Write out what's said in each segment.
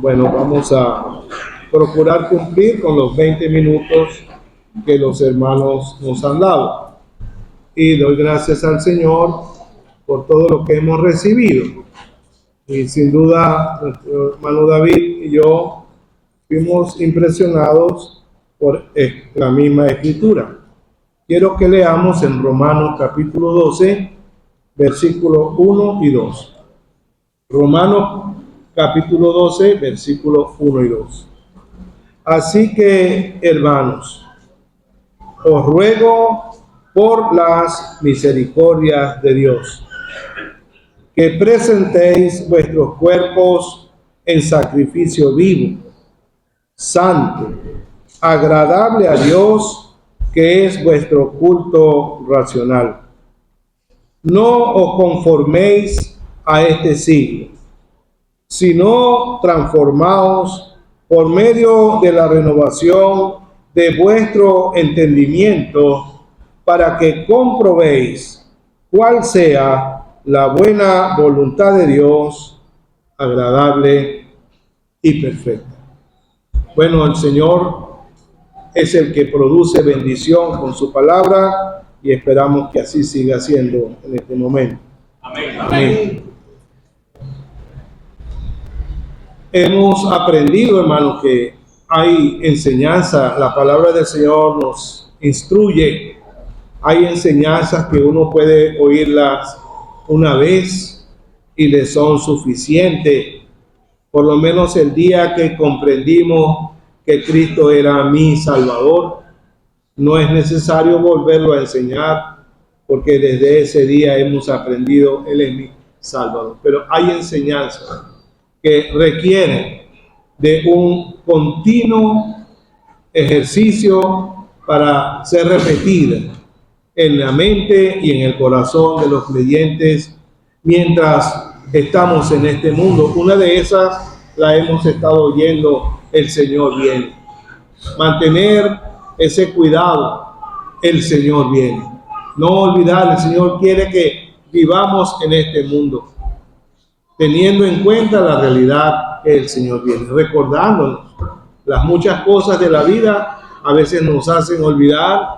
Bueno, vamos a procurar cumplir con los 20 minutos que los hermanos nos han dado. Y doy gracias al Señor por todo lo que hemos recibido. Y sin duda, nuestro hermano David y yo fuimos impresionados por la misma escritura. Quiero que leamos en Romanos capítulo 12, versículos 1 y 2. Romanos capítulo 12, versículos 1 y 2. Así que, hermanos, os ruego por las misericordias de Dios, que presentéis vuestros cuerpos en sacrificio vivo, santo, agradable a Dios, que es vuestro culto racional. No os conforméis a este siglo, sino transformaos por medio de la renovación de vuestro entendimiento, para que comprobéis cuál sea la buena voluntad de Dios, agradable y perfecta. Bueno, el Señor es el que produce bendición con su palabra y esperamos que así siga siendo en este momento. Amén. Amén. Hemos aprendido, hermanos, que hay enseñanza. La palabra del Señor nos instruye. Hay enseñanzas que uno puede oírlas una vez y le son suficientes. Por lo menos el día que comprendimos que Cristo era mi Salvador, no es necesario volverlo a enseñar, porque desde ese día hemos aprendido, Él es mi Salvador. Pero hay enseñanzas que requieren de un continuo ejercicio para ser repetida en la mente y en el corazón de los creyentes mientras estamos en este mundo. Una de esas la hemos estado oyendo: el Señor viene. Mantener ese cuidado: el Señor viene. No olvidar, el Señor quiere que vivamos en este mundo teniendo en cuenta la realidad que el Señor viene, recordándonos las muchas cosas de la vida. A veces nos hacen olvidar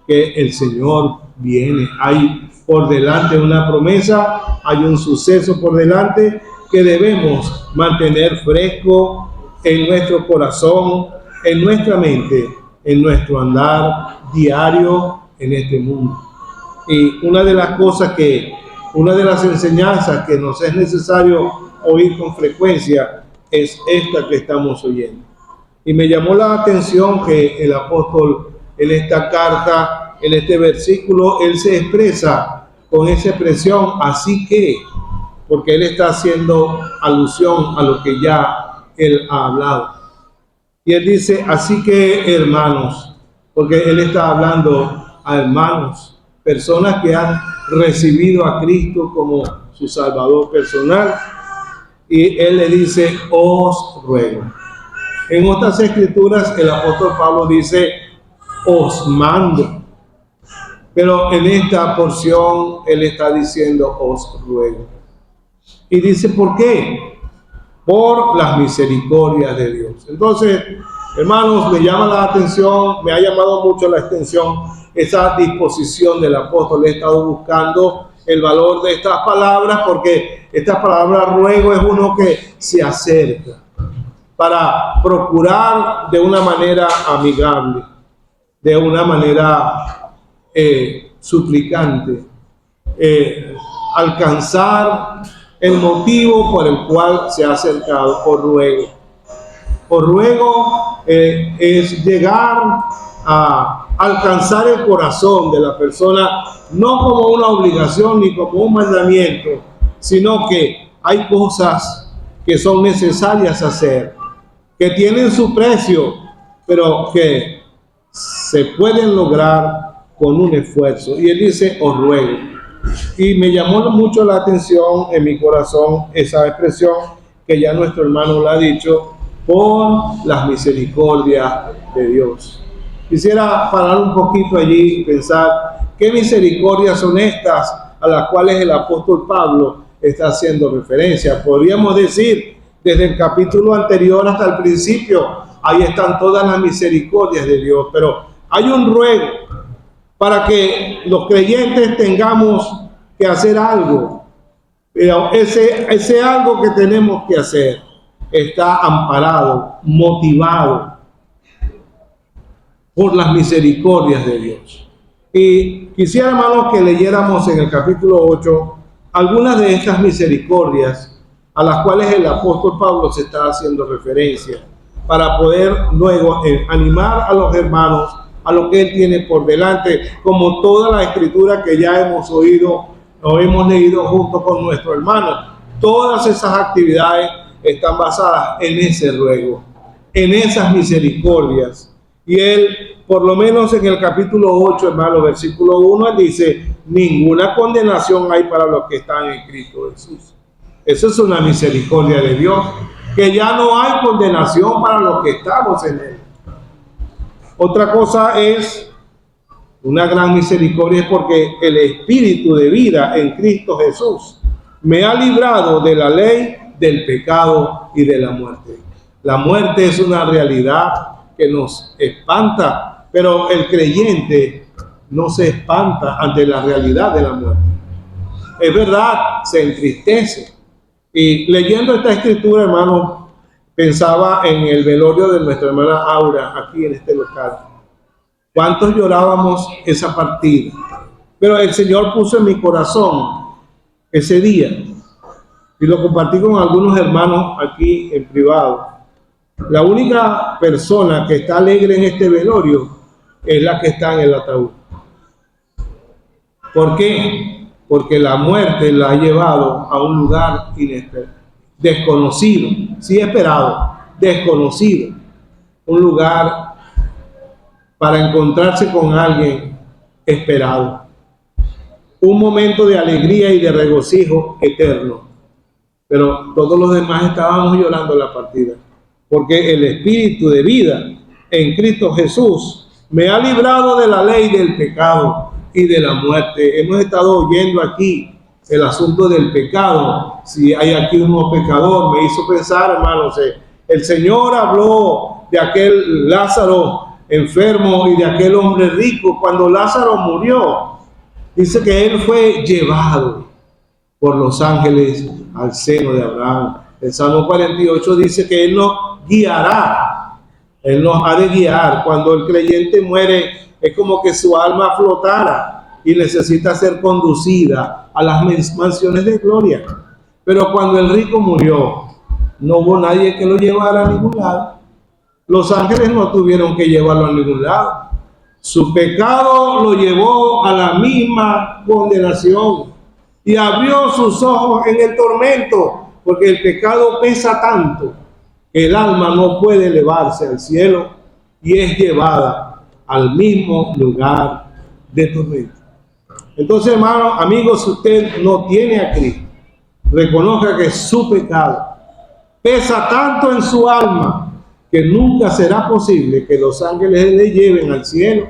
que el Señor viene. Hay por delante una promesa, hay un suceso por delante que debemos mantener fresco en nuestro corazón, en nuestra mente, en nuestro andar diario en este mundo. Y una de las enseñanzas que nos es necesario oír con frecuencia es esta que estamos oyendo. Y me llamó la atención que el apóstol en esta carta, en este versículo, él se expresa con esa expresión así que, porque él está haciendo alusión a lo que ya él ha hablado. Y él dice así que, hermanos, porque él está hablando a hermanos, personas que han recibido a Cristo como su Salvador personal, y él le dice: os ruego. En otras escrituras el apóstol Pablo dice: os mando, pero en esta porción él está diciendo: os ruego. Y dice: ¿por qué? Por las misericordias de Dios. Entonces, hermanos, me llama la atención, me ha llamado mucho la atención esa disposición del apóstol. He estado buscando el valor de estas palabras, porque esta palabra ruego es uno que se acerca para procurar de una manera amigable, de una manera suplicante, alcanzar el motivo por el cual se ha acercado. Os ruego. Os ruego es llegar a alcanzar el corazón de la persona, no como una obligación ni como un mandamiento, sino que hay cosas que son necesarias hacer, que tienen su precio, pero que se pueden lograr con un esfuerzo. Y él dice: os ruego. Y me llamó mucho la atención en mi corazón esa expresión que ya nuestro hermano la ha dicho: por las misericordias de Dios. Quisiera parar un poquito allí y pensar qué misericordias son estas a las cuales el apóstol Pablo está haciendo referencia. Podríamos decir desde el capítulo anterior hasta el principio. Ahí están todas las misericordias de Dios. Pero hay un ruego para que los creyentes tengamos que hacer algo. Pero ese algo que tenemos que hacer está amparado, motivado por las misericordias de Dios. Y quisiera, hermanos, que leyéramos en el capítulo 8 algunas de estas misericordias a las cuales el apóstol Pablo se está haciendo referencia, para poder luego animar a los hermanos a lo que él tiene por delante, como toda la escritura que ya hemos oído o hemos leído junto con nuestro hermano. Todas esas actividades están basadas en ese ruego, en esas misericordias. Y él, por lo menos en el capítulo 8, hermano, versículo 1, él dice: ninguna condenación hay para los que están en Cristo Jesús. Eso es una misericordia de Dios, que ya no hay condenación para los que estamos en él. Otra cosa es una gran misericordia, es porque el espíritu de vida en Cristo Jesús me ha librado de la ley, del pecado y de la muerte. La muerte es una realidad que nos espanta, pero el creyente no se espanta ante la realidad de la muerte. Es verdad, se entristece. Y leyendo esta escritura, hermano, pensaba en el velorio de nuestra hermana Aura aquí en este local. ¿Cuántos llorábamos esa partida? Pero el Señor puso en mi corazón ese día, y lo compartí con algunos hermanos aquí en privado. La única persona que está alegre en este velorio es la que está en el ataúd. ¿Por qué? Porque la muerte la ha llevado a un lugar inesperado, desconocido, sí esperado, desconocido, un lugar para encontrarse con alguien esperado, un momento de alegría y de regocijo eterno. Pero todos los demás estábamos llorando la partida, porque el espíritu de vida en Cristo Jesús me ha librado de la ley del pecado y de la muerte. Hemos estado oyendo aquí el asunto del pecado. Si hay aquí un pecador, me hizo pensar, hermanos, el Señor habló de aquel Lázaro enfermo y de aquel hombre rico. Cuando Lázaro murió, dice que él fue llevado por los ángeles al seno de Abraham. El Salmo 48 dice que él nos guiará, él nos ha de guiar. Cuando el creyente muere, es como que su alma flotara y necesita ser conducida a las mansiones de gloria. Pero cuando el rico murió, no hubo nadie que lo llevara a ningún lado. Los ángeles no tuvieron que llevarlo a ningún lado. Su pecado lo llevó a la misma condenación y abrió sus ojos en el tormento, porque el pecado pesa tanto que el alma no puede elevarse al cielo y es llevada al mismo lugar de tormento. Entonces, hermano, amigos, si usted no tiene a Cristo, reconozca que su pecado pesa tanto en su alma que nunca será posible que los ángeles le lleven al cielo,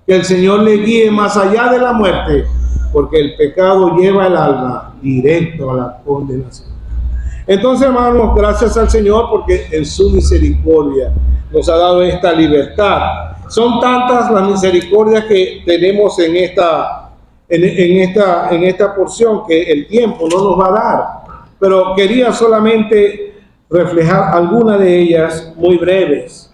que el Señor le guíe más allá de la muerte, porque el pecado lleva el alma directo a la condenación. Entonces, hermanos, gracias al Señor, porque en su misericordia nos ha dado esta libertad. Son tantas las misericordias que tenemos en esta porción que el tiempo no nos va a dar, pero quería solamente reflejar algunas de ellas muy breves.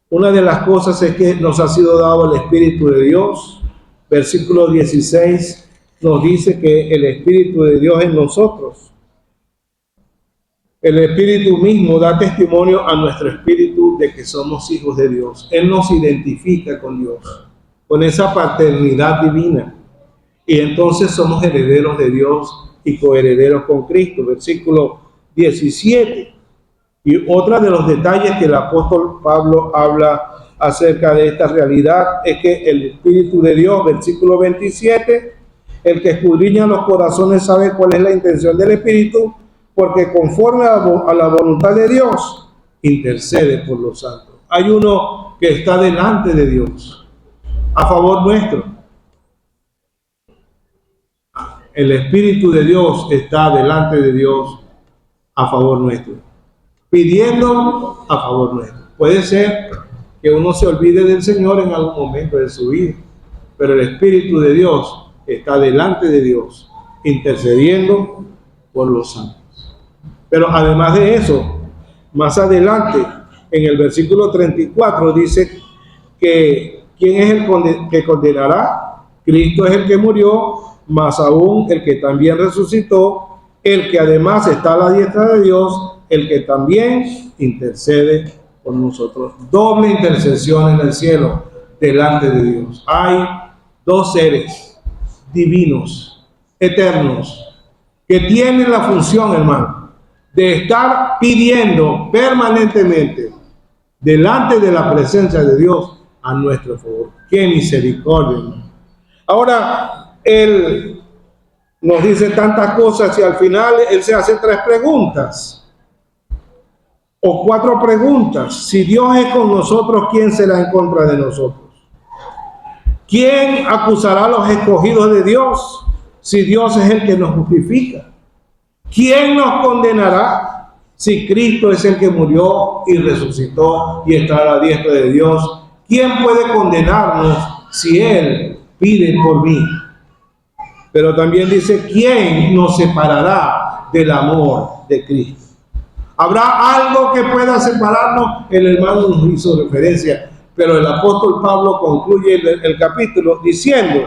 Una de las cosas es que nos ha sido dado el Espíritu de Dios. Versículo 16 nos dice que el Espíritu de Dios en nosotros. El Espíritu mismo da testimonio a nuestro espíritu de que somos hijos de Dios. Él nos identifica con Dios, con esa paternidad divina. Y entonces somos herederos de Dios y coherederos con Cristo. Versículo 17. Y otra de los detalles que el apóstol Pablo habla acerca de esta realidad es que el Espíritu de Dios, versículo 27, el que escudriña los corazones sabe cuál es la intención del Espíritu, porque conforme a la voluntad de Dios, intercede por los santos. Hay uno que está delante de Dios, a favor nuestro. El Espíritu de Dios está delante de Dios, a favor nuestro. pidiendo a favor nuestro. Puede ser que uno se olvide del Señor en algún momento de su vida, pero el Espíritu de Dios está delante de Dios, intercediendo por los santos. Pero además de eso, más adelante, en el versículo 34, dice que ¿quién es el que condenará? Cristo es el que murió, más aún el que también resucitó, el que además está a la diestra de Dios, el que también intercede por nosotros. Doble intercesión en el cielo delante de Dios. Hay dos seres divinos, eternos, que tienen la función, hermano, de estar pidiendo permanentemente delante de la presencia de Dios a nuestro favor. ¡Qué misericordia, hermano! Ahora, Él nos dice tantas cosas y al final Él se hace 3 preguntas o 4 preguntas. Si Dios es con nosotros, ¿quién será en contra de nosotros? ¿Quién acusará a los escogidos de Dios si Dios es el que nos justifica? ¿Quién nos condenará si Cristo es el que murió y resucitó y está a la diestra de Dios? ¿Quién puede condenarnos si Él pide por mí? Pero también dice, ¿quién nos separará del amor de Cristo? ¿Habrá algo que pueda separarnos? El hermano nos hizo referencia, pero el apóstol Pablo concluye el capítulo diciendo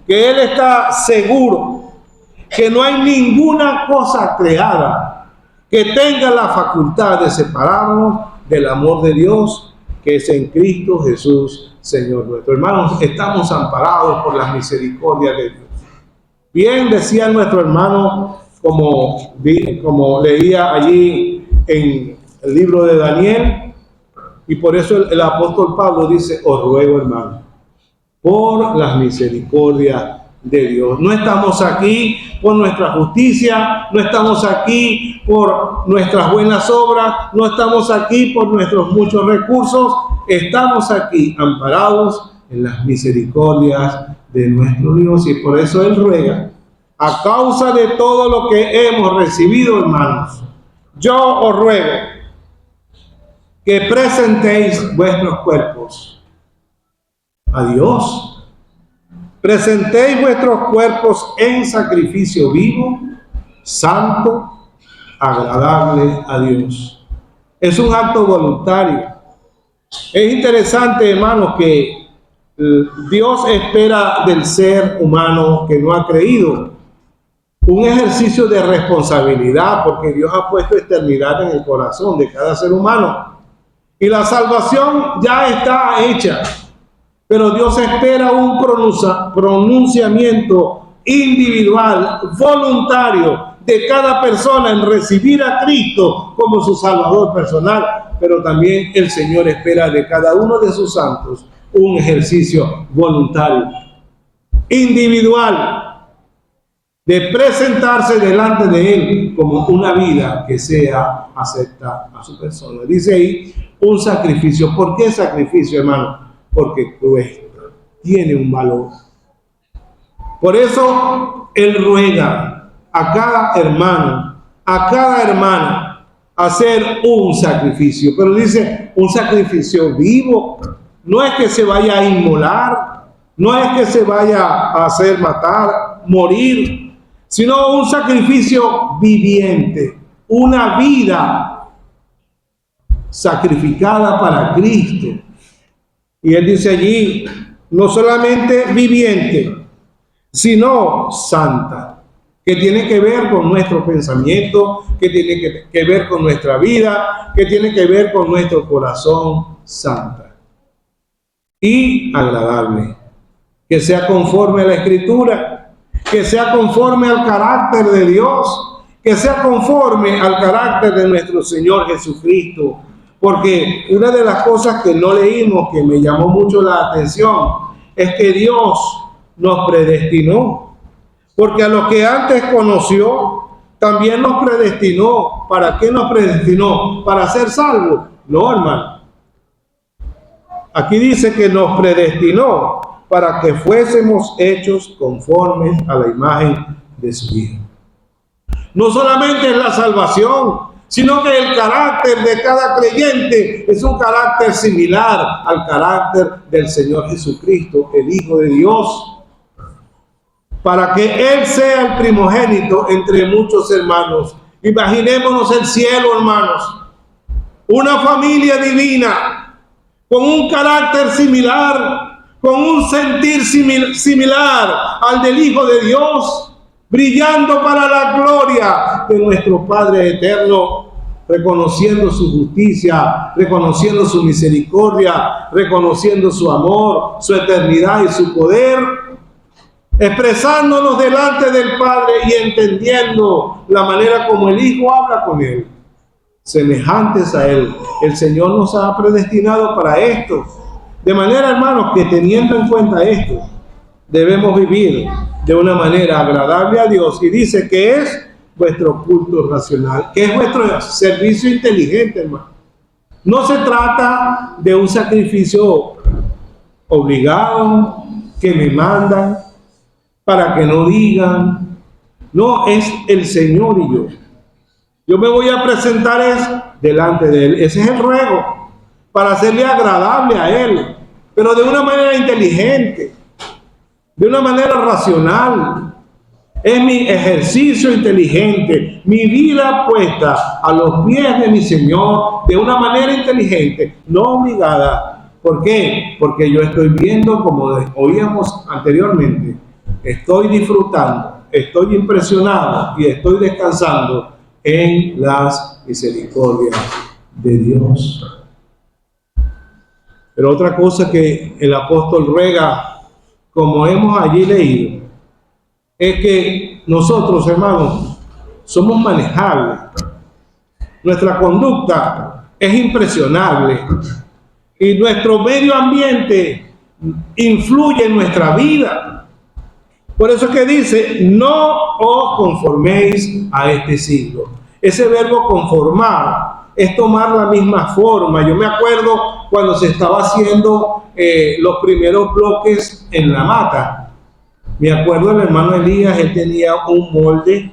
que él está seguro que no hay ninguna cosa creada que tenga la facultad de separarnos del amor de Dios que es en Cristo Jesús, Señor nuestro. Hermanos, estamos amparados por las misericordias de Dios. Bien decía nuestro hermano, como leía allí en el libro de Daniel, y por eso el apóstol Pablo dice, os ruego, hermano, por las misericordias de Dios. No estamos aquí por nuestra justicia, no estamos aquí por nuestras buenas obras, no estamos aquí por nuestros muchos recursos, estamos aquí amparados en las misericordias de nuestro Dios, y por eso Él ruega, a causa de todo lo que hemos recibido, hermanos, yo os ruego que presentéis vuestros cuerpos a Dios. Presentéis vuestros cuerpos en sacrificio vivo, santo, agradable a Dios. Es un acto voluntario. Es interesante, hermanos, que Dios espera del ser humano que no ha creído un ejercicio de responsabilidad, porque Dios ha puesto eternidad en el corazón de cada ser humano. Y la salvación ya está hecha. Pero Dios espera un pronunciamiento individual, voluntario, de cada persona en recibir a Cristo como su Salvador personal. Pero también el Señor espera de cada uno de sus santos un ejercicio voluntario, individual, de presentarse delante de Él como una vida que sea acepta a su persona. Dice ahí, un sacrificio. ¿Por qué sacrificio, hermano? Porque cuesta, tiene un valor. Por eso Él ruega a cada hermano, a cada hermana, hacer un sacrificio. Pero dice, un sacrificio vivo. No es que se vaya a inmolar, no es que se vaya a hacer matar, morir, sino un sacrificio viviente, una vida sacrificada para Cristo. Y Él dice allí, no solamente viviente, sino santa, que tiene que ver con nuestro pensamiento, que tiene que ver con nuestra vida, que tiene que ver con nuestro corazón, santa y agradable, que sea conforme a la Escritura, que sea conforme al carácter de Dios, que sea conforme al carácter de nuestro Señor Jesucristo. Porque una de las cosas que no leímos, que me llamó mucho la atención, es que Dios nos predestinó. Porque a los que antes conoció, también nos predestinó. ¿Para qué nos predestinó? ¿Para ser salvos? No, hermano. Aquí dice que nos predestinó para que fuésemos hechos conformes a la imagen de su Hijo. No solamente es la salvación, sino que el carácter de cada creyente es un carácter similar al carácter del Señor Jesucristo, el Hijo de Dios, para que Él sea el primogénito entre muchos hermanos. Imaginémonos el cielo, hermanos, una familia divina, con un carácter similar, con un sentir similar al del Hijo de Dios, brillando para la gloria de nuestro Padre eterno, reconociendo su justicia, reconociendo su misericordia, reconociendo su amor, su eternidad y su poder, expresándonos delante del Padre y entendiendo la manera como el Hijo habla con Él, semejantes a Él. El Señor nos ha predestinado para esto, de manera, hermanos, que teniendo en cuenta esto, debemos vivir de una manera agradable a Dios. Y dice que es vuestro culto racional, que es vuestro servicio inteligente, hermano. No se trata de un sacrificio obligado, que me mandan, para que no digan. No, es el Señor y yo. Yo me voy a presentar delante de Él. Ese es el ruego, para hacerle agradable a Él, pero de una manera inteligente, de una manera racional. Es mi ejercicio inteligente, mi vida puesta a los pies de mi Señor de una manera inteligente, no obligada. ¿Por qué? Porque yo estoy viendo, como oíamos anteriormente, estoy disfrutando, estoy impresionado y estoy descansando en las misericordias de Dios. Pero otra cosa que el apóstol ruega, como hemos allí leído, es que nosotros, hermanos, somos manejables. Nuestra conducta es impresionable y nuestro medio ambiente influye en nuestra vida. Por eso es que dice, no os conforméis a este siglo. Ese verbo conformar es tomar la misma forma. Yo me acuerdo cuando se estaba haciendo los primeros bloques en la mata. Me acuerdo del hermano Elías, él tenía un molde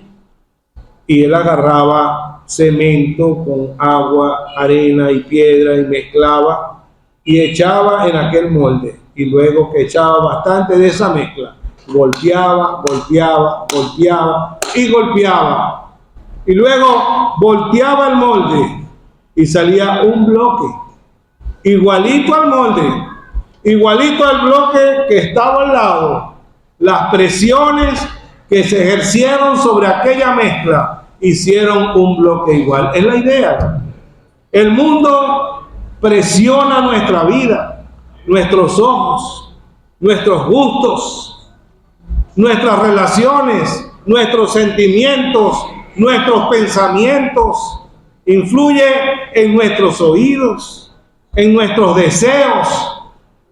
y él agarraba cemento con agua, arena y piedra y mezclaba y echaba en aquel molde. Y luego que echaba bastante de esa mezcla, golpeaba, golpeaba, golpeaba y golpeaba. Y luego volteaba el molde y salía un bloque igualito al molde, igualito al bloque que estaba al lado. Las presiones que se ejercieron sobre aquella mezcla hicieron un bloque igual. Es la idea. El mundo presiona nuestra vida, nuestros ojos, nuestros gustos, nuestras relaciones, nuestros sentimientos, nuestros pensamientos. Influye en nuestros oídos, en nuestros deseos.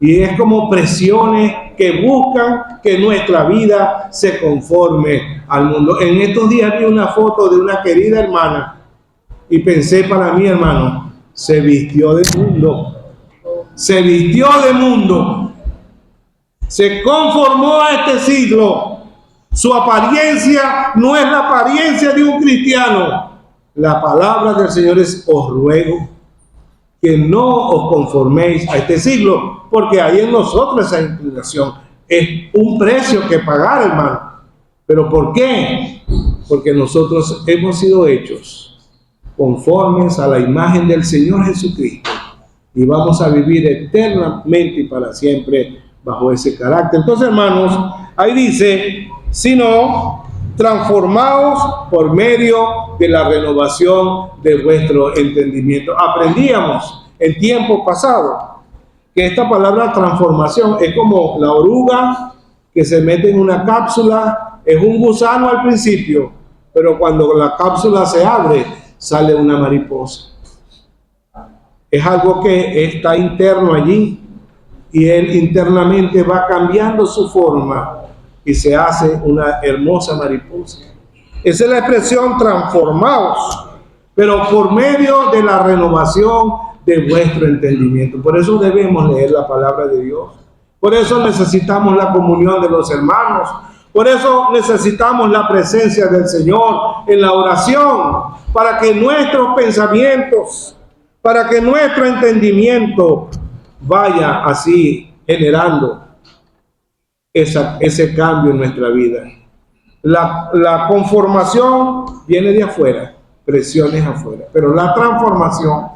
Y es como presiones que buscan que nuestra vida se conforme al mundo. En estos días vi una foto de una querida hermana y pensé para mí, hermano, se vistió de mundo. Se vistió de mundo. Se conformó a este siglo. Su apariencia no es la apariencia de un cristiano. La palabra del Señor es: os ruego que no os conforméis a este siglo, porque hay en nosotros esa inclinación. Es un precio que pagar, hermano. ¿Pero por qué? Porque nosotros hemos sido hechos conformes a la imagen del Señor Jesucristo y vamos a vivir eternamente y para siempre bajo ese carácter. Entonces, hermanos, ahí dice, sino transformaos por medio de la renovación de vuestro entendimiento. Aprendíamos en tiempo pasado que esta palabra transformación es como la oruga que se mete en una cápsula, es un gusano al principio, pero cuando la cápsula se abre, sale una mariposa. Es algo que está interno allí y él internamente va cambiando su forma y se hace una hermosa mariposa. Esa es la expresión transformados, pero por medio de la renovación de vuestro entendimiento. Por eso debemos leer la palabra de Dios. Por eso necesitamos la comunión de los hermanos. Por eso necesitamos la presencia del Señor en la oración, para que nuestros pensamientos, para que nuestro entendimiento vaya así generando ese cambio en nuestra vida. La conformación viene de afuera, presiones afuera, pero la transformación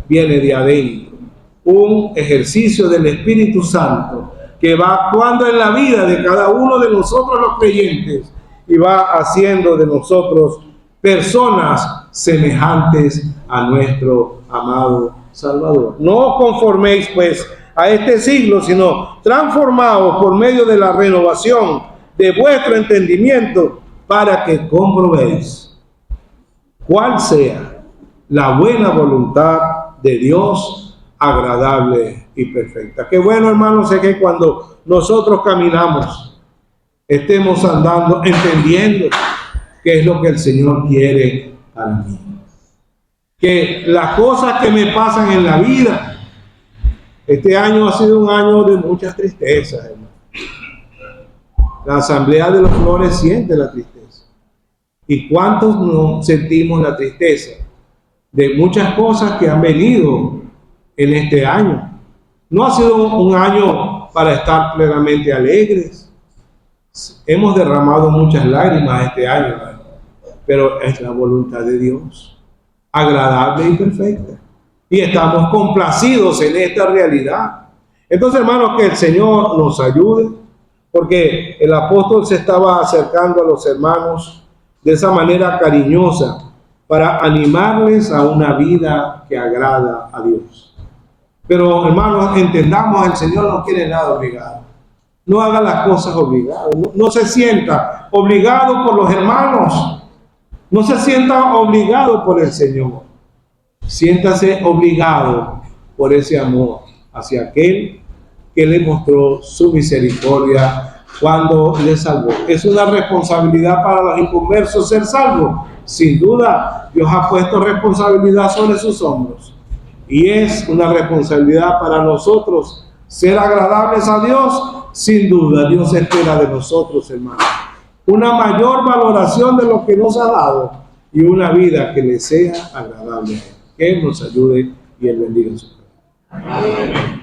viene de adentro. Un ejercicio del Espíritu Santo que va actuando en la vida de cada uno de nosotros los creyentes y va haciendo de nosotros personas semejantes a nuestro amado Salvador. No os conforméis pues a este siglo, sino transformaos por medio de la renovación de vuestro entendimiento, para que comprobéis cuál sea la buena voluntad de Dios, agradable y perfecta. Qué bueno, hermanos, es que cuando nosotros caminamos, estemos andando, entendiendo qué es lo que el Señor quiere para mí. Que las cosas que me pasan en la vida, este año ha sido un año de muchas tristezas, hermano. La Asamblea de los Flores siente la tristeza. ¿Y cuántos no sentimos la tristeza de muchas cosas que han venido en este año? No ha sido un año para estar plenamente alegres. Hemos derramado muchas lágrimas este año, hermano, pero es la voluntad de Dios, agradable y perfecta. Y estamos complacidos en esta realidad. Entonces, hermanos, que el Señor nos ayude, porque el apóstol se estaba acercando a los hermanos de esa manera cariñosa para animarles a una vida que agrada a Dios. Pero, hermanos, entendamos, el Señor no quiere nada obligado. No haga las cosas obligadas. No se sienta obligado por los hermanos. No se sienta obligado por el Señor. Siéntase obligado por ese amor hacia aquel que le mostró su misericordia cuando le salvó. Es una responsabilidad para los inconversos ser salvos. Sin duda, Dios ha puesto responsabilidad sobre sus hombros. Y es una responsabilidad para nosotros ser agradables a Dios. Sin duda, Dios espera de nosotros, hermanos, una mayor valoración de lo que nos ha dado y una vida que le sea agradable. Que Él nos ayude y Él bendiga su vida. Amén.